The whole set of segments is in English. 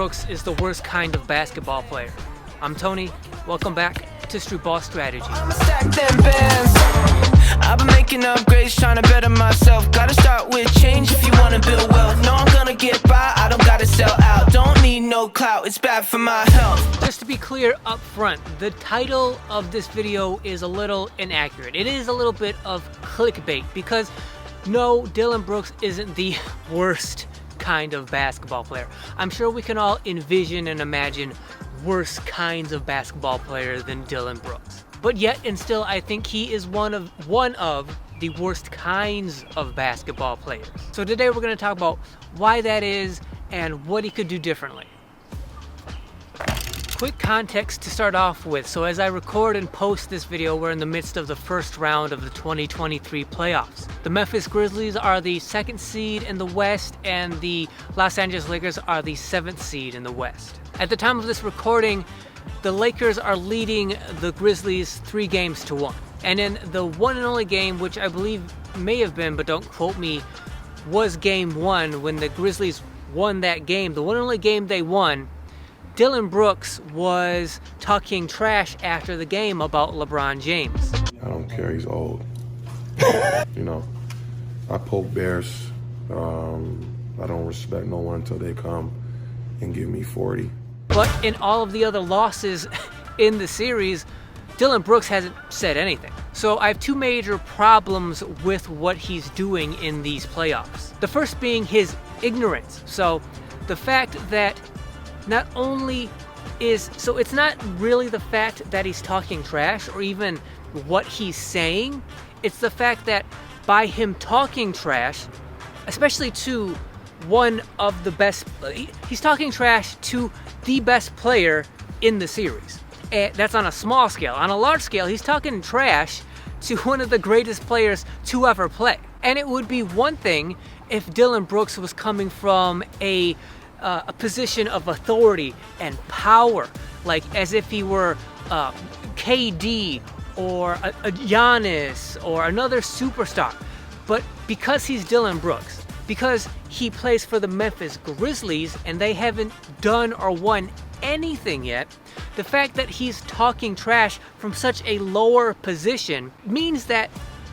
Brooks is the worst kind of basketball player. I'm Tony. Welcome back to Streetball Strategies. I'ma stack them bands. I've been making upgrades, trying to better myself. Gotta start with change if you wanna build wealth. No, I'm gonna get by, I don't gotta sell out. Don't need no clout, it's bad for my health. Just to be clear up front, the title of this video is a little inaccurate. It is a little bit of clickbait because no, Dillon Brooks isn't the worst kind of basketball player. I'm sure we can all envision and imagine worse kinds of basketball players than Dillon Brooks. But yet and still, I think he is one of the worst kinds of basketball players. So today we're going to talk about why that is and what he could do differently. Quick context to start off with. So as I record and post this video, we're in the midst of the first round of the 2023 playoffs. The Memphis Grizzlies are the 2nd seed in the West, and the Los Angeles Lakers are the 7th seed in the West. At the time of this recording, the Lakers are leading the Grizzlies 3-1. And in the one and only game, which I believe may have been, but don't quote me, was game 1 when the Grizzlies won that game, the one and only game they won, Dillon Brooks was talking trash after the game about LeBron James. I don't care, he's old. You know, I poke bears. I don't respect no one until they come and give me 40. But in all of the other losses in the series, Dillon Brooks hasn't said anything. So I have two major problems with what he's doing in these playoffs. The first being his ignorance. So the fact that not only so it's not really the fact that he's talking trash or even what he's saying. It's the fact that by him talking trash, especially to one of the best, he's talking trash to the best player in the series. And that's on a small scale. On a large scale, he's talking trash to one of the greatest players to ever play. And it would be one thing if Dillon Brooks was coming from a position of authority and power, like as if he were KD or a Giannis or another superstar. But because he's Dillon Brooks, because he plays for the Memphis Grizzlies and they haven't done or won anything yet, the fact that he's talking trash from such a lower position means that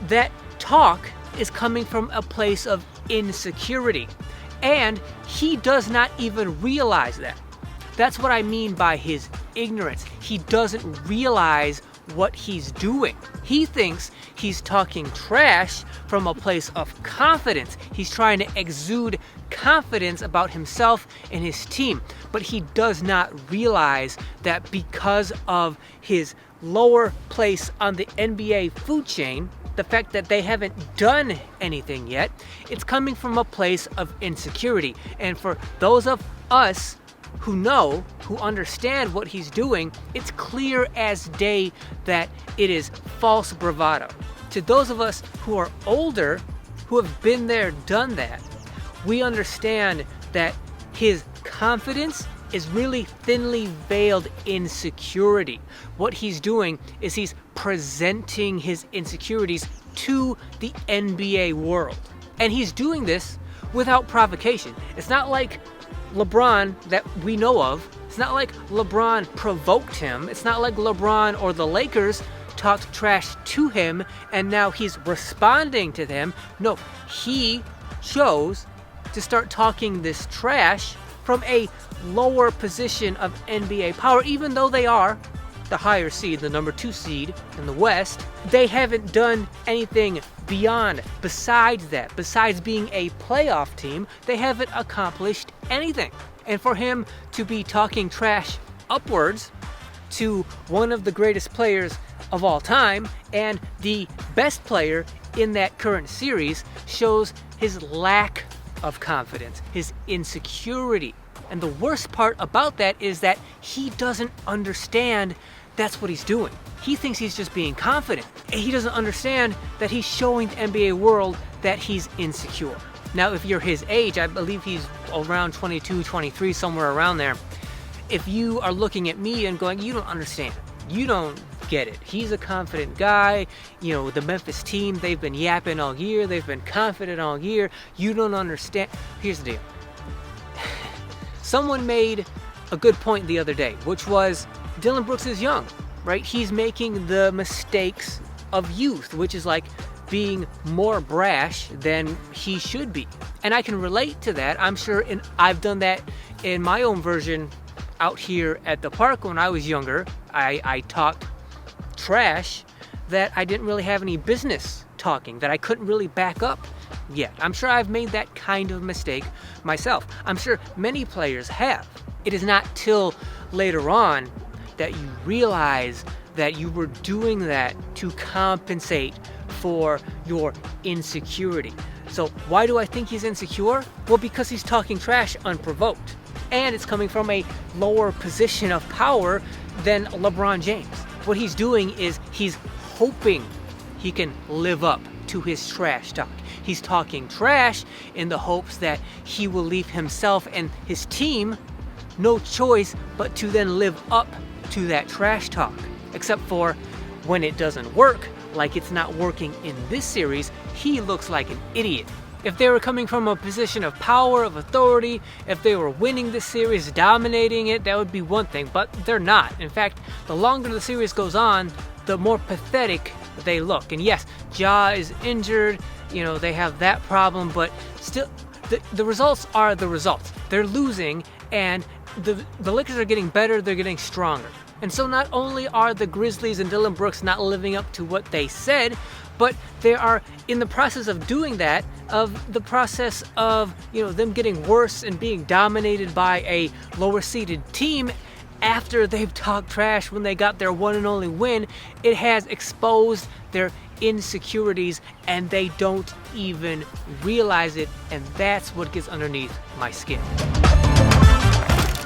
that talk is coming from a place of insecurity. And he does not even realize that. That's what I mean by his ignorance. He doesn't realize what he's doing. He thinks he's talking trash from a place of confidence. He's trying to exude confidence about himself and his team. But he does not realize that because of his lower place on the NBA food chain, the fact that they haven't done anything yet, it's coming from a place of insecurity. And for those of us who know, who understand what he's doing, it's clear as day that it is false bravado. To those of us who are older, who have been there, done that, we understand that his confidence is really thinly veiled insecurity. What he's doing is he's presenting his insecurities to the NBA world. And he's doing this without provocation. It's not like LeBron that we know of. It's not like LeBron provoked him. It's not like LeBron or the Lakers talked trash to him and now he's responding to them. No, he chose to start talking this trash from a lower position of NBA power, even though they are the higher seed, the number 2 seed in the West. They haven't done anything besides that. Besides being a playoff team, they haven't accomplished anything. And for him to be talking trash upwards to one of the greatest players of all time and the best player in that current series shows his lack of confidence, his insecurity. And the worst part about that is that he doesn't understand that's what he's doing. He thinks he's just being confident. And he doesn't understand that he's showing the NBA world that he's insecure. Now, if you're his age, I believe he's around 22, 23, somewhere around there. If you are looking at me and going, you don't understand, you don't get it. He's a confident guy. You know, the Memphis team, they've been yapping all year. They've been confident all year. You don't understand. Here's the deal. Someone made a good point the other day, which was Dillon Brooks is young, right? He's making the mistakes of youth, which is like being more brash than he should be. And I can relate to that. I'm sure I've done that in my own version out here at the park when I was younger. I talked trash that I didn't really have any business talking, that I couldn't really back up yet. I'm sure I've made that kind of mistake myself. I'm sure many players have. It is not till later on that you realize that you were doing that to compensate for your insecurity. So why do I think he's insecure? Well, because he's talking trash unprovoked. And it's coming from a lower position of power than LeBron James. What he's doing is he's hoping he can live up to his trash talk. He's talking trash in the hopes that he will leave himself and his team no choice but to then live up to that trash talk. Except for when it doesn't work, like it's not working in this series, he looks like an idiot. If they were coming from a position of power, of authority, if they were winning this series, dominating it, that would be one thing, but they're not. In fact, the longer the series goes on, the more pathetic they look. And yes, Ja is injured, they have that problem, but still, the results are the results. They're losing, and the Lakers are getting better, they're getting stronger. And so not only are the Grizzlies and Dillon Brooks not living up to what they said, but they are in the process of doing that, of the process of, them getting worse and being dominated by a lower seeded team after they've talked trash when they got their one and only win. It has exposed their insecurities and they don't even realize it, and that's what gets underneath my skin.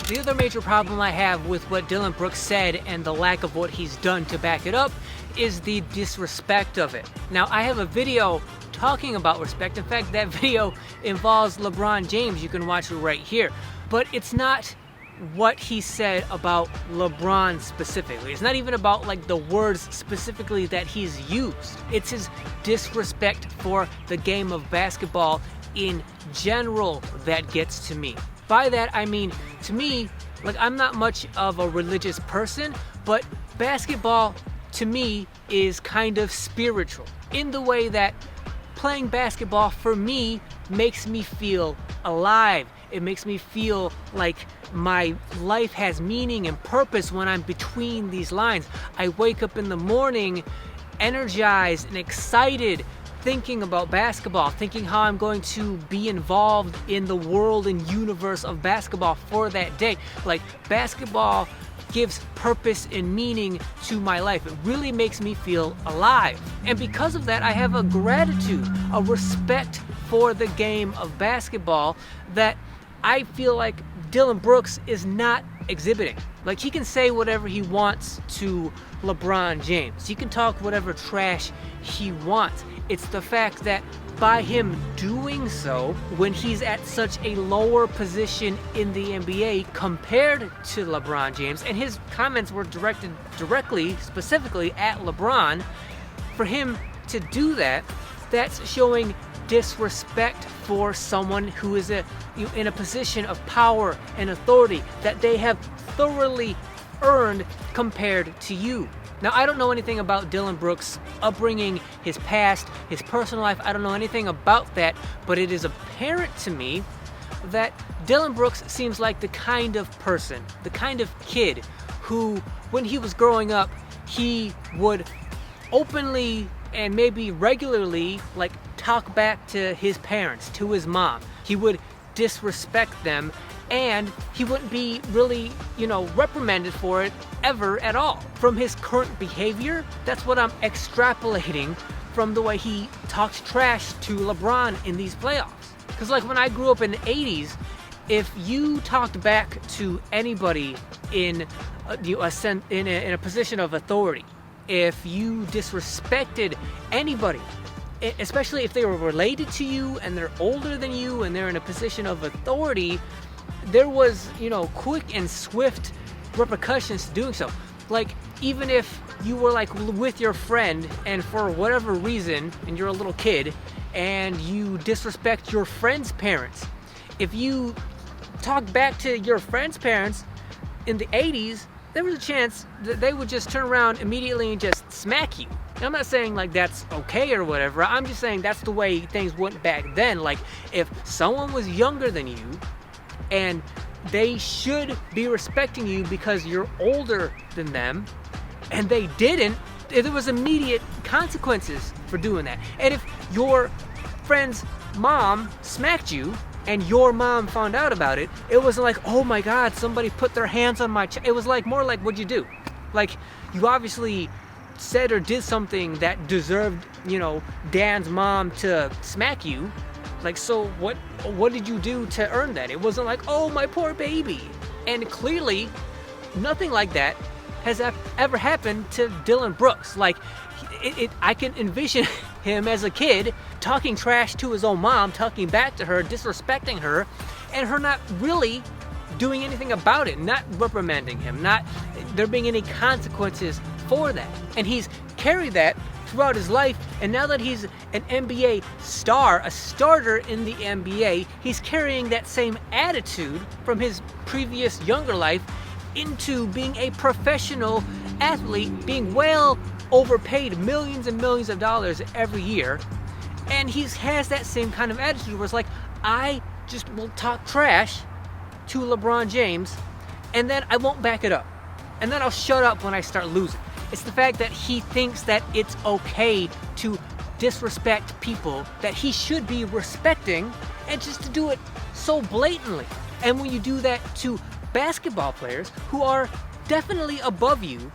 The other major problem I have with what Dillon Brooks said and the lack of what he's done to back it up is the disrespect of it. Now, I have a video talking about respect. In fact, that video involves LeBron James. You can watch it right here. But it's not what he said about LeBron specifically. It's not even about the words specifically that he's used. It's his disrespect for the game of basketball in general that gets to me. By that, I mean, to me, I'm not much of a religious person, but basketball, to me, is kind of spiritual in the way that playing basketball, for me, makes me feel alive. It makes me feel like my life has meaning and purpose when I'm between these lines. I wake up in the morning energized and excited, thinking about basketball, thinking how I'm going to be involved in the world and universe of basketball for that day. Basketball gives purpose and meaning to my life. It really makes me feel alive. And because of that, I have a gratitude, a respect for the game of basketball that I feel like Dillon Brooks is not exhibiting. He can say whatever he wants to LeBron James. He can talk whatever trash he wants. It's the fact that by him doing so, when he's at such a lower position in the NBA compared to LeBron James, and his comments were directed directly, specifically at LeBron, for him to do that, that's showing disrespect for someone who is in a position of power and authority that they have thoroughly earned compared to you. Now, I don't know anything about Dillon Brooks' upbringing, his past, his personal life. I don't know anything about that, but it is apparent to me that Dillon Brooks seems like the kind of person, the kind of kid who, when he was growing up, he would openly and maybe regularly talk back to his parents, to his mom. He would disrespect them, and he wouldn't be really, reprimanded for it ever at all. From his current behavior, that's what I'm extrapolating from the way he talked trash to LeBron in these playoffs. Because when I grew up in the 80s, if you talked back to anybody in a position of authority, if you disrespected anybody, especially if they were related to you and they're older than you and they're in a position of authority, there was, quick and swift repercussions to doing so. Even if you were with your friend and for whatever reason, and you're a little kid, and you disrespect your friend's parents, if you talk back to your friend's parents, in the 80s, there was a chance that they would just turn around immediately and just smack you. And I'm not saying like that's okay or whatever. I'm just saying that's the way things went back then. Like if someone was younger than you and they should be respecting you because you're older than them, and they didn't, there was immediate consequences for doing that. And if your friend's mom smacked you and your mom found out about it, it wasn't like, oh my God, somebody put their hands on my chest. It was like more like, what'd you do? Like you obviously said or did something that deserved, you know, Dan's mom to smack you. Like, so what did you do to earn that? It wasn't like, oh, my poor baby. And clearly nothing like that has ever happened to Dillon Brooks. Like I can envision him as a kid talking trash to his own mom, talking back to her, disrespecting her, and her not really doing anything about it, not reprimanding him, not there being any consequences for that. And he's carried that throughout his life, and now that he's an NBA star, a starter in the NBA, he's carrying that same attitude from his previous younger life into being a professional athlete, being well overpaid millions and millions of dollars every year. And he has that same kind of attitude where it's like, I just will talk trash to LeBron James and then I won't back it up. And then I'll shut up when I start losing. It's the fact that he thinks that it's okay to disrespect people that he should be respecting, and just to do it so blatantly. And when you do that to basketball players who are definitely above you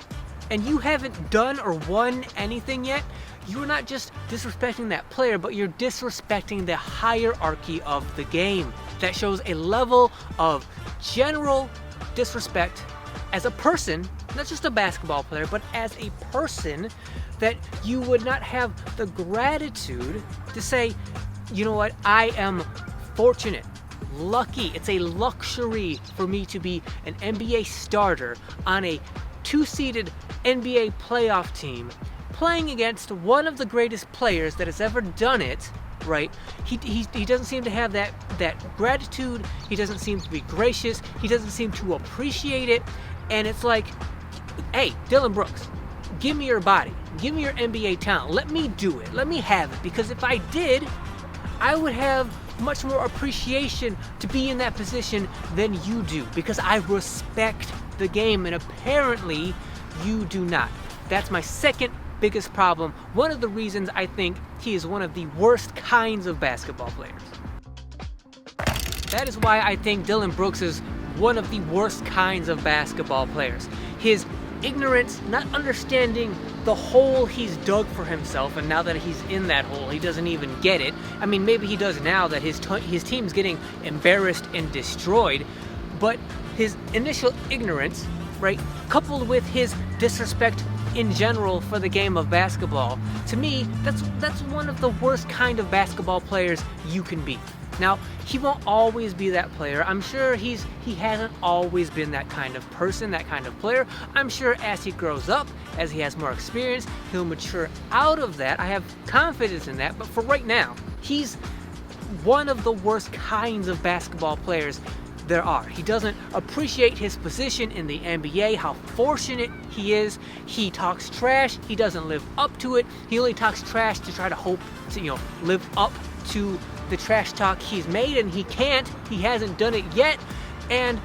and you haven't done or won anything yet, you're not just disrespecting that player, but you're disrespecting the hierarchy of the game. That shows a level of general disrespect as a person, not just a basketball player, but as a person, that you would not have the gratitude to say, you know what, I am fortunate, lucky, it's a luxury for me to be an NBA starter on a 2-seeded NBA playoff team, playing against one of the greatest players that has ever done it, right? He doesn't seem to have that gratitude. He doesn't seem to be gracious. He doesn't seem to appreciate it. And it's like, hey, Dillon Brooks, give me your body. Give me your NBA talent. Let me do it. Let me have it. Because if I did, I would have much more appreciation to be in that position than you do. Because I respect the game, and apparently you do not. That's my second biggest problem. One of the reasons I think he is one of the worst kinds of basketball players. That is why I think Dillon Brooks is one of the worst kinds of basketball players. His ignorance, not understanding the hole he's dug for himself, and now that he's in that hole, he doesn't even get it. I mean, maybe he does now that his team's getting embarrassed and destroyed, but his initial ignorance, right, coupled with his disrespect in general for the game of basketball, to me, that's one of the worst kind of basketball players you can be. Now, he won't always be that player. I'm sure he hasn't always been that kind of person, that kind of player. I'm sure as he grows up, as he has more experience, he'll mature out of that. I have confidence in that. But for right now, he's one of the worst kinds of basketball players there are. He doesn't appreciate his position in the NBA, how fortunate he is. He talks trash. He doesn't live up to it. He only talks trash to try to hope to, live up to the trash talk he's made, and he can't. He hasn't done it yet, and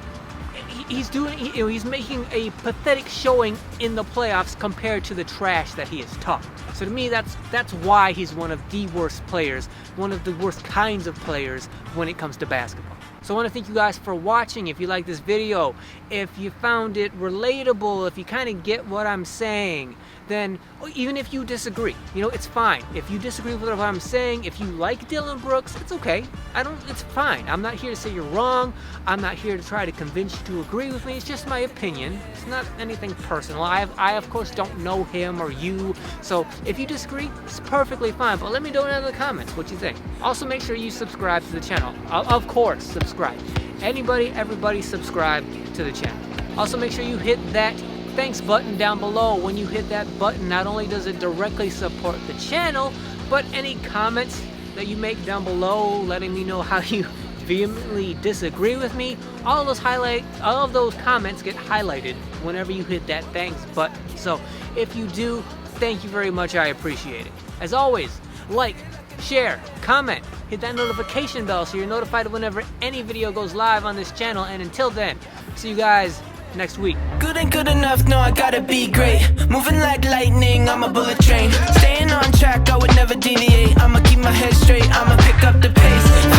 he's making a pathetic showing in the playoffs compared to the trash that he has talked. So to me, that's why he's one of the worst players, one of the worst kinds of players when it comes to basketball. So I want to thank you guys for watching. If you like this video, if you found it relatable, if you kind of get what I'm saying, then even if you disagree, it's fine. If you disagree with what I'm saying, if you like Dillon Brooks, it's okay. It's fine. I'm not here to say you're wrong. I'm not here to try to convince you to agree with me. It's just my opinion. It's not anything personal. I of course don't know him or you. So if you disagree, it's perfectly fine. But let me know in the comments what you think. Also, make sure you subscribe to the channel. Of course, subscribe. Everybody subscribe to the channel. Also, make sure you hit that thanks button down below. When you hit that button, not only does it directly support the channel, but any comments that you make down below letting me know how you vehemently disagree with me all of those comments get highlighted whenever you hit that thanks button. So if you do, thank you very much, I appreciate it. As always, like, share, comment, hit that notification bell so you're notified whenever any video goes live on this channel. And until then, see you guys next week. Good ain't good enough, no, I gotta be great. Moving like lightning, I'm a bullet train. Staying on track, I would never deviate. I'ma keep my head straight, I'ma pick up the pace.